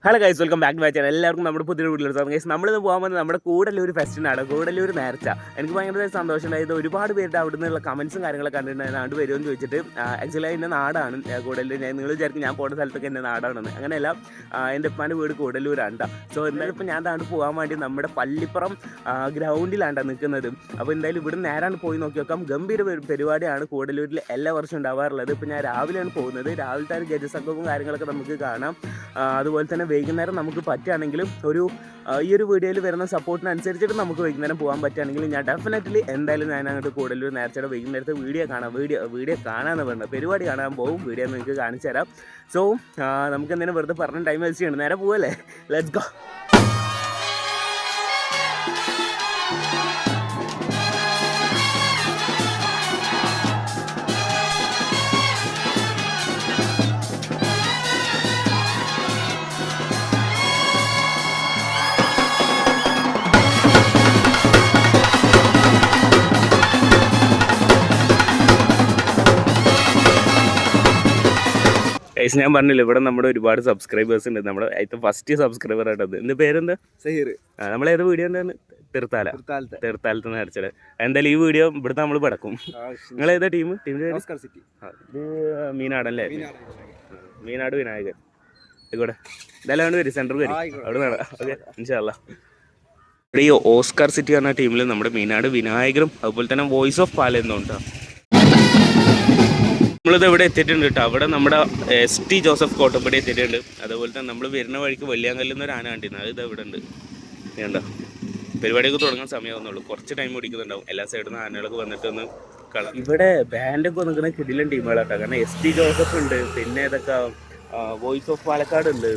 Hello guys, welcome back to my channel. എല്ലാവർക്കും നമ്മുടെ പുതിയ വീട്ടിലെടുത്തു. ഗൈസ്, നമ്മളിന്ന് പോകാൻ വന്നത് നമ്മുടെ കൂടല്ലൂർ ഫെസ്റ്റിനാണ്. കൂടല്ലൂർ നേർച്ച. എനിക്ക് ഭയങ്കര സന്തോഷം ഉണ്ടായത്. ഒരുപാട് പേരുടെ അവിടെ നിന്നുള്ള കമൻസും കാര്യങ്ങളൊക്കെ കണ്ടിട്ടുണ്ടായിരുന്നു. നാട് വരുമെന്ന് ചോദിച്ചിട്ട്. ആക്ച്വലി എൻ്റെ നാടാണ് കൂടല്ലൂർ. നിങ്ങൾ വിചാരിക്കും ഞാൻ പോകുന്ന സ്ഥലത്തൊക്കെ എൻ്റെ നാടാണെന്ന്. അങ്ങനെയല്ല, എൻ്റെ ഉപ്പാൻ്റെ വീട് കൂടല്ലൂരാണ് കേട്ടോ. സോ എന്തായാലും ഇപ്പോൾ ഞാൻ താണ്ട് പോകാൻ വേണ്ടി നമ്മുടെ പള്ളിപ്പുറം ഗ്രൗണ്ടിലാണ് നിൽക്കുന്നത്. അപ്പോൾ എന്തായാലും ഇവിടെ നേരാണ് പോയി നോക്കി നോക്കാം. ഗംഭീര പരിപാടിയാണ് കൂടല്ലൂരിൽ എല്ലാ വർഷവും ഉണ്ടാവാറുള്ളത്. ഇപ്പോൾ ഞാൻ രാവിലെയാണ് പോകുന്നത്. രാവിലത്തെ ഗജസംഘവും കാര്യങ്ങളൊക്കെ നമുക്ക് കാണാം. അതുപോലെ തന്നെ വൈകുന്നേരം നമുക്ക് പറ്റുകയാണെങ്കിലും ഈ ഒരു വീഡിയോയിൽ വരുന്ന സപ്പോർട്ടിനനുസരിച്ചിട്ട് നമുക്ക് വൈകുന്നേരം പോകാൻ പറ്റുകയാണെങ്കിൽ ഞാൻ ഡെഫിനറ്റ്ലി എന്തായാലും ഞാൻ അങ്ങോട്ട് കൂടുതലൊരു നേരത്തെ വൈകുന്നേരത്തെ വീഡിയോ കാണാമെന്ന് പറഞ്ഞത് പരിപാടി കാണാൻ പോകും. വീഡിയോ നിങ്ങൾക്ക് കാണിച്ചു തരാം. സോ നമുക്ക് എന്തെങ്കിലും വെറുതെ പറഞ്ഞ ടൈം വേസ്റ്റ് ചെയ്യണം. നേരെ പോവല്ലേ, ലെറ്റ്സ് ഗോ. ഞാൻ പറഞ്ഞില്ല, ഇവിടെ നമ്മുടെ ഒരുപാട് സബ്സ്ക്രൈബേഴ്സ് ഉണ്ട്. നമ്മുടെ ഏറ്റവും ഫസ്റ്റ് സബ്സ്ക്രൈബർ ആയിട്ടത്. എൻ്റെ പേരെന്താ? സഹീർ. നമ്മളേത് വീഡിയോ ഉണ്ടായിരുന്നു? തീർത്താലത്ത് നേർച്ചത്. എന്തായാലും ഈ വീഡിയോ ഇവിടുത്തെ നമ്മൾ പടക്കും. നിങ്ങൾ ഏതാ ടീം? ഇത് മീനാടല്ലേ? മീനാട് വിനായകൻ ആയിക്കോട്ടെ. ഇതെല്ലാം വരും, സെൻറ്റർ വരും, അവിടെ വേണം. ഓക്കെ, ഇൻഷാല്ലാ. ഇവിടെ ഈ ഓസ്കാർ സിറ്റി എന്ന ടീമിൽ നമ്മുടെ മീനാട് വിനായകരും അതുപോലെ തന്നെ വോയിസ് ഓഫ് പാലെന്നും ഉണ്ടോ. നമ്മളിത് ഇവിടെ എത്തിയിട്ടുണ്ട് കേട്ടോ. അവിടെ നമ്മുടെ ST ജോസഫ് കോട്ടപ്പടി എത്തിയിട്ടുണ്ട്. അതുപോലെ തന്നെ നമ്മൾ വരുന്ന വഴിക്ക് വെള്ളിയാങ്കല്ലിൽ നിന്ന് ഒരു ആന കണ്ടിരുന്നു. അത് ഇവിടെ ഉണ്ട്. വേണ്ട, പരിപാടിയൊക്കെ തുടങ്ങാൻ സമയമാകുന്നുള്ളൂ. കുറച്ച് ടൈം പിടിക്കുന്നുണ്ടാവും. എല്ലാ സൈഡിൽ നിന്ന് ആനകളൊക്കെ വന്നിട്ട് ഒന്ന് കള. ഇവിടെ ബാൻഡൊക്കെ വന്നിരിക്കുന്ന കിടിലൻ ടീമുകളാട്ടോ. കാരണം ST ജോസഫ് ഉണ്ട്, പിന്നെ ഏതൊക്കെ വോയിസ് ഓഫ് പാലക്കാട് ഉണ്ട്,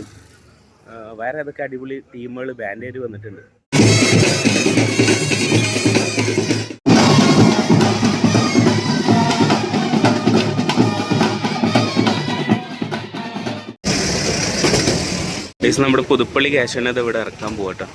വേറെ ഏതൊക്കെ അടിപൊളി ടീമുകൾ ബാൻഡേര് വന്നിട്ടുണ്ട്. നമ്മുടെ പുതുപ്പള്ളി ക്യാഷ് ഇവിടെ ഇറക്കാൻ പോകട്ടോ.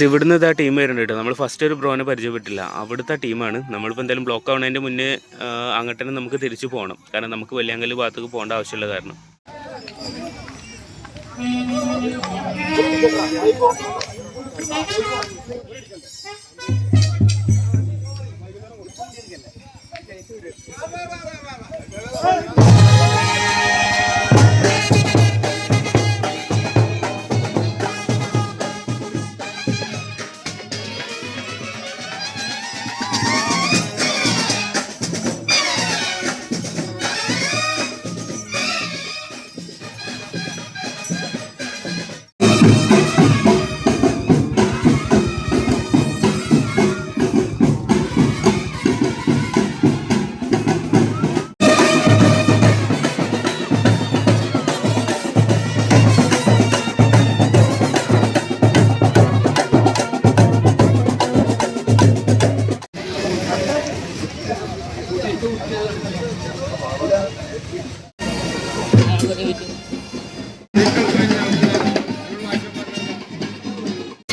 ഇവിടുന്ന് ഇതാ ടീം വരുന്നുണ്ട് കേട്ടോ. നമ്മൾ ഫസ്റ്റ് ഒരു ബ്രോനെ പരിചയപ്പെട്ടില്ല, അവിടുത്തെ ടീമാണ്. നമ്മളിപ്പോൾ എന്തായാലും ബ്ലോക്ക് ആവുന്നതിൻ്റെ മുന്നേ അങ്ങോട്ട് തന്നെ നമുക്ക് തിരിച്ചു പോകണം. കാരണം നമുക്ക് വെള്ളിയാങ്കല്ല് ഭാഗത്തേക്ക് പോകേണ്ട ആവശ്യമുള്ള കാരണം.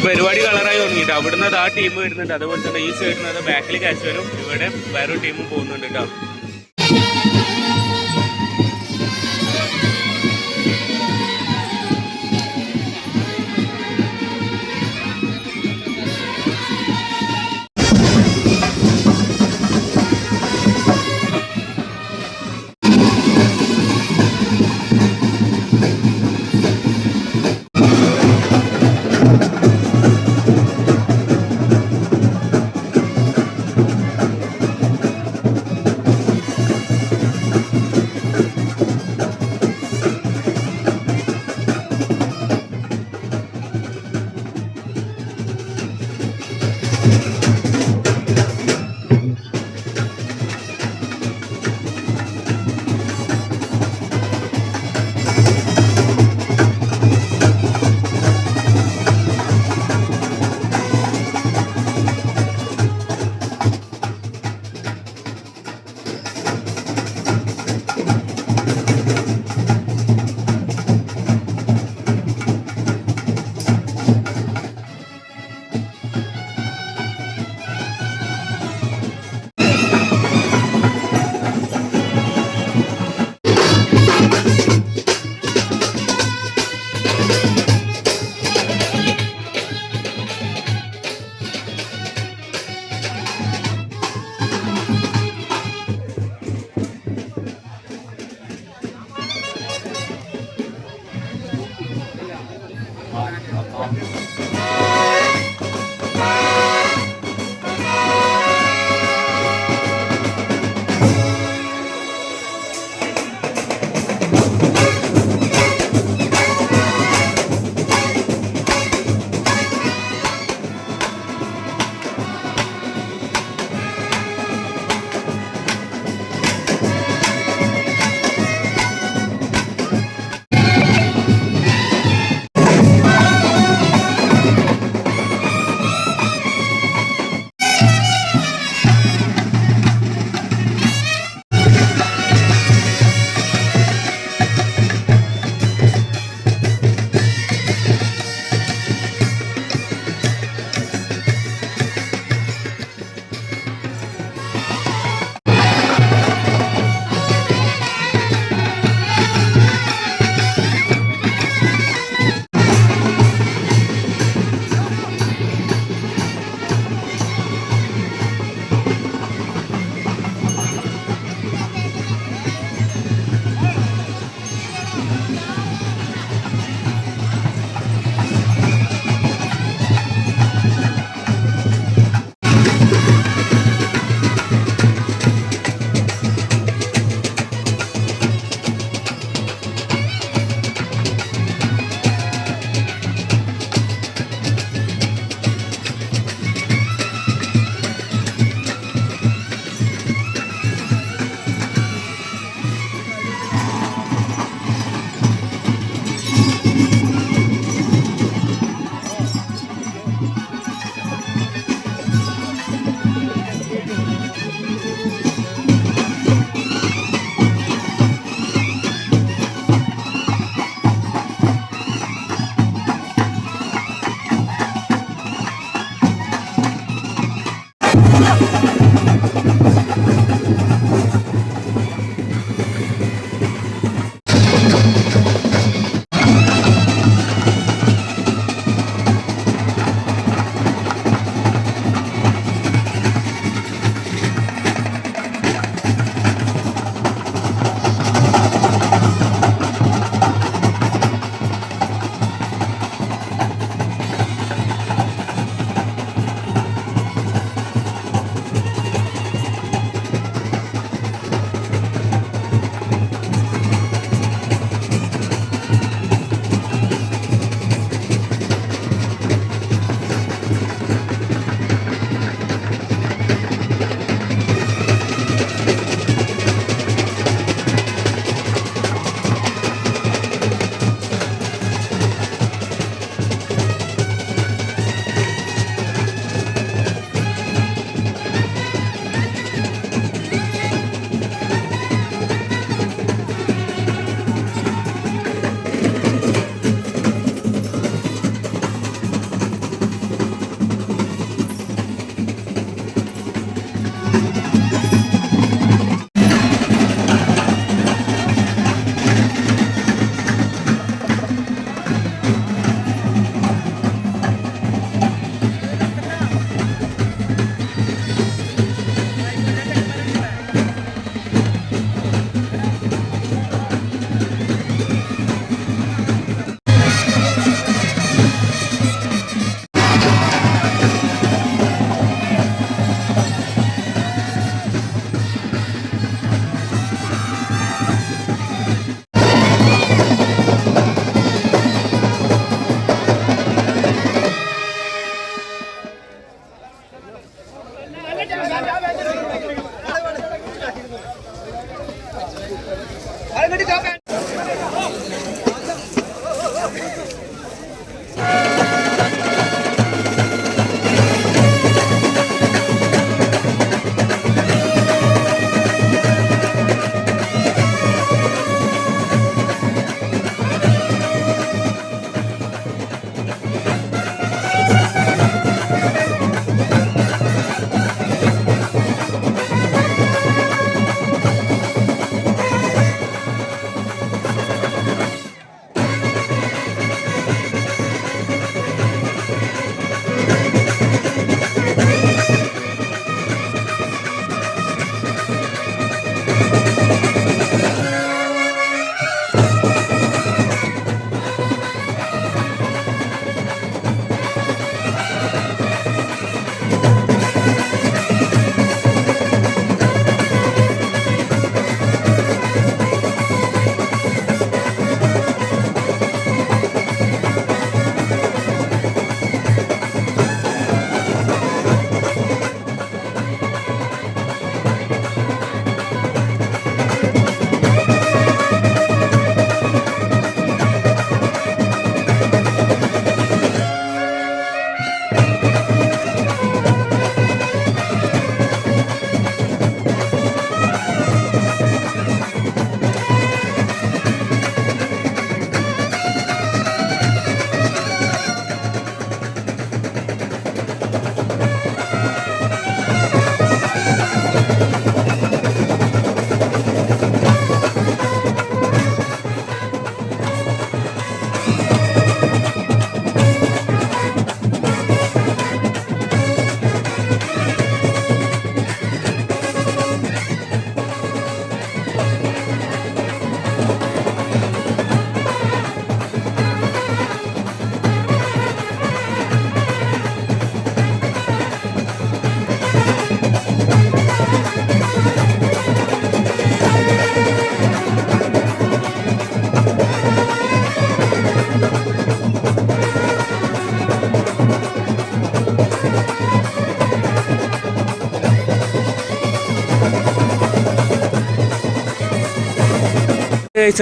പരിപാടി കളറായി തുടങ്ങിയിട്ട് അവിടുന്ന് ആ ടീം വരുന്നുണ്ട്. അതുപോലെ തന്നെ ഈ സൈഡിൽ നിന്ന് ബാക്കിൽ ക്യാഷ് വരും. ഇവിടെ വേറൊരു ടീമും പോകുന്നുണ്ട് കേട്ടോ.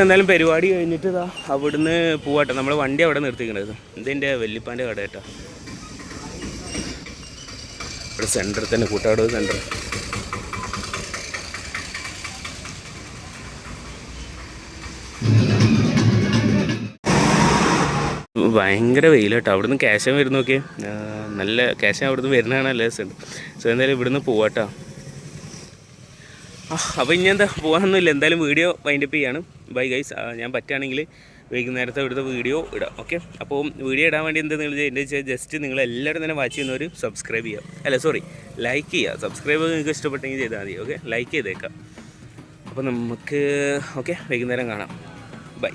എന്തായാലും പരിപാടി കഴിഞ്ഞിട്ട് ഇതാ അവിടുന്ന് പോവാട്ടെ. നമ്മൾ വണ്ടി അവിടെ നിർത്തിക്കണത്. ഇതെൻ്റെ വല്യപ്പാൻ്റെ കട കേട്ടോ. ഇവിടെ സെൻറ്ററിൽ തന്നെ, കൂട്ടാട് സെൻറ്റർ. ഭയങ്കര വെയിൽ കേട്ടോ. അവിടുന്ന് ക്യാഷ് വരുന്ന നോക്കിയേ, നല്ല ക്യാഷ് അവിടുന്ന് വരുന്നതാണ് നല്ല രസമുണ്ട്. സോ എന്തായാലും ഇവിടുന്ന് പോവാട്ടോ. അപ്പോൾ ഇനി എന്താ പോകാനൊന്നുമില്ല. എന്തായാലും വീഡിയോ വൈൻഡപ്പ് ചെയ്യാണ്. Bye guys. ഞാൻ പറ്റുകയാണെങ്കിൽ വൈകുന്നേരത്തെ ഇവിടുത്തെ വീഡിയോ ഇടാം. ഓക്കെ. അപ്പോൾ വീഡിയോ ഇടാൻ വേണ്ടി എന്താ നിങ്ങൾ ചെയ്യുന്നത്, ജസ്റ്റ് നിങ്ങൾ എല്ലാവരും തന്നെ വാച്ച് ചെയ്യുന്നവർ സബ്സ്ക്രൈബ് ചെയ്യുക. ലൈക്ക് ചെയ്യുക. സബ്സ്ക്രൈബ് നിങ്ങൾക്ക് ഇഷ്ടപ്പെട്ടെങ്കിൽ ചെയ്താൽ മതി. ഓക്കെ, ലൈക്ക് ചെയ്തേക്കാം. അപ്പോൾ നമുക്ക് വൈകുന്നേരം കാണാം. ബൈ.